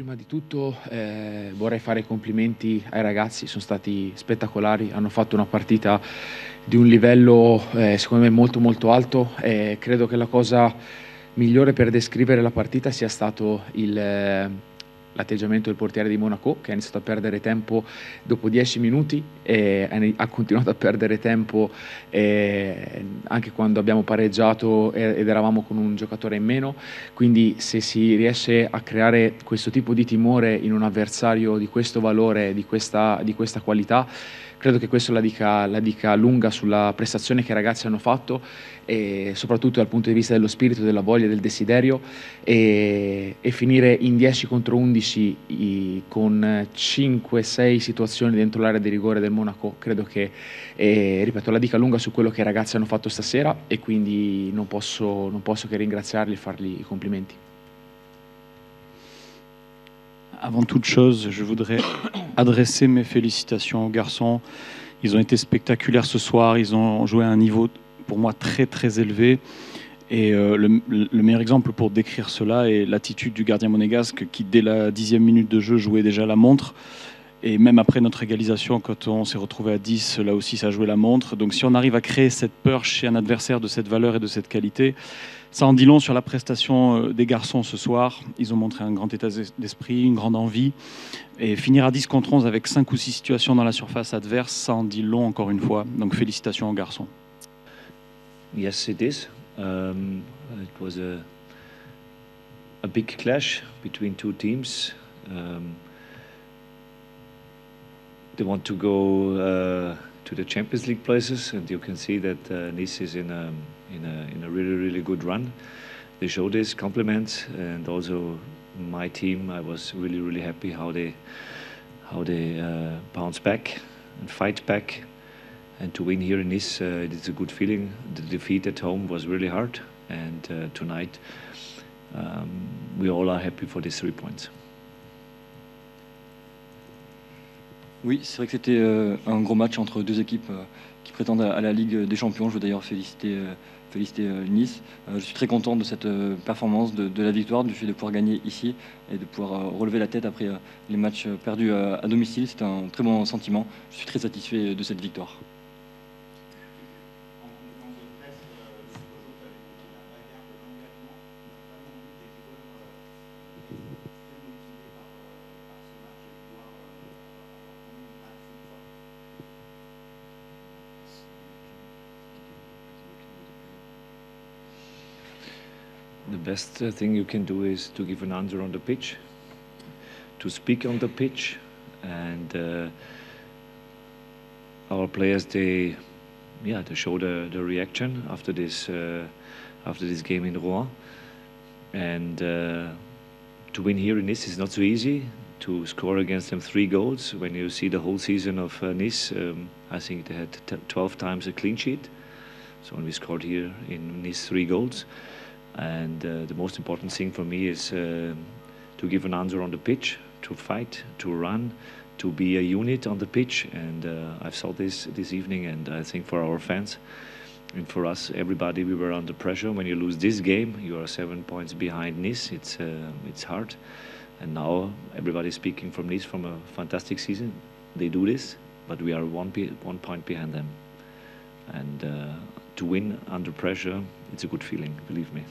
Prima di tutto vorrei fare i complimenti ai ragazzi, sono stati spettacolari, hanno fatto una partita di un livello secondo me molto molto alto e credo che la cosa migliore per descrivere la partita sia stato l'atteggiamento del portiere di Monaco, che ha iniziato a perdere tempo dopo 10 minuti e ha continuato a perdere tempo anche quando abbiamo pareggiato ed eravamo con un giocatore in meno. Quindi se si riesce a creare questo tipo di timore in un avversario di questo valore, di questa qualità, credo che questo la dica lunga sulla prestazione che i ragazzi hanno fatto e soprattutto dal punto di vista dello spirito, della voglia, del desiderio e finire in 10 contro 11 con 5-6 situazioni dentro l'area di rigore del Monaco, credo che, ripeto, la dica lunga su quello che i ragazzi hanno fatto stasera e quindi non posso che ringraziarli e fargli i complimenti. Avant toute chose, je voudrais adresser mes félicitations aux garçons. Ils ont été spectaculaires ce soir, ils ont joué à un niveau pour moi très très élevé. Et le meilleur exemple pour décrire cela est l'attitude du gardien monégasque qui, dès la 10e minute de jeu, jouait déjà la montre. Et même après notre égalisation, quand on s'est retrouvé à 10, là aussi ça jouait la montre. Donc si on arrive à créer cette peur chez un adversaire de cette valeur et de cette qualité, ça en dit long sur la prestation des garçons ce soir. Ils ont montré un grand état d'esprit, une grande envie. Et finir à 10 contre 11 avec 5 ou 6 situations dans la surface adverse, ça en dit long encore une fois. Donc félicitations aux garçons. Yes, it is. It was a big clash between two teams. They want to go to the Champions League places, and you can see that Nice is in a really good run. They show this compliments, and also my team. I was really happy how they bounce back and fight back, and to win here in Nice, it's a good feeling. The defeat at home was really hard, and tonight we all are happy for these 3 points. Oui, c'est vrai que c'était un gros match entre deux équipes qui prétendent à la Ligue des Champions. Je veux d'ailleurs féliciter Nice. Je suis très content de cette performance, de la victoire, du fait de pouvoir gagner ici et de pouvoir relever la tête après les matchs perdus à domicile. C'est un très bon sentiment. Je suis très satisfait de cette victoire. The best thing you can do is to give an answer on the pitch, to speak on the pitch, and our players they show the reaction after this game in Rouen, and to win here in Nice is not so easy. To score against them 3 goals when you see the whole season of Nice, I think they had 12 times a clean sheet. So when we scored here in Nice 3 goals. And the most important thing for me is to give an answer on the pitch, to fight, to run, to be a unit on the pitch. And I saw this evening, and I think for our fans and for us, everybody, we were under pressure. When you lose this game, you are 7 points behind Nice. It's hard. And now everybody's speaking from Nice from a fantastic season. They do this, but we are 1 point behind them. And to win under pressure, it's a good feeling, believe me.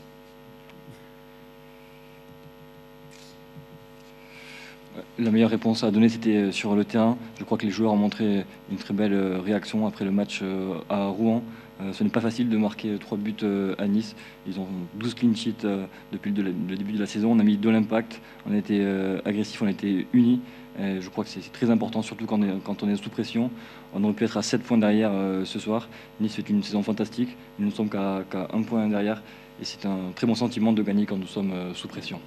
La meilleure réponse à donner, c'était sur le terrain. Je crois que les joueurs ont montré une très belle réaction après le match à Rouen. Ce n'est pas facile de marquer 3 buts à Nice. Ils ont 12 clean sheets depuis le début de la saison. On a mis de l'impact, on a été agressif, on a été unis. Et je crois que c'est très important, surtout quand on est sous pression. On aurait pu être à 7 points derrière ce soir. Nice fait une saison fantastique. Nous ne sommes qu'à 1 point derrière. Et c'est un très bon sentiment de gagner quand nous sommes sous pression.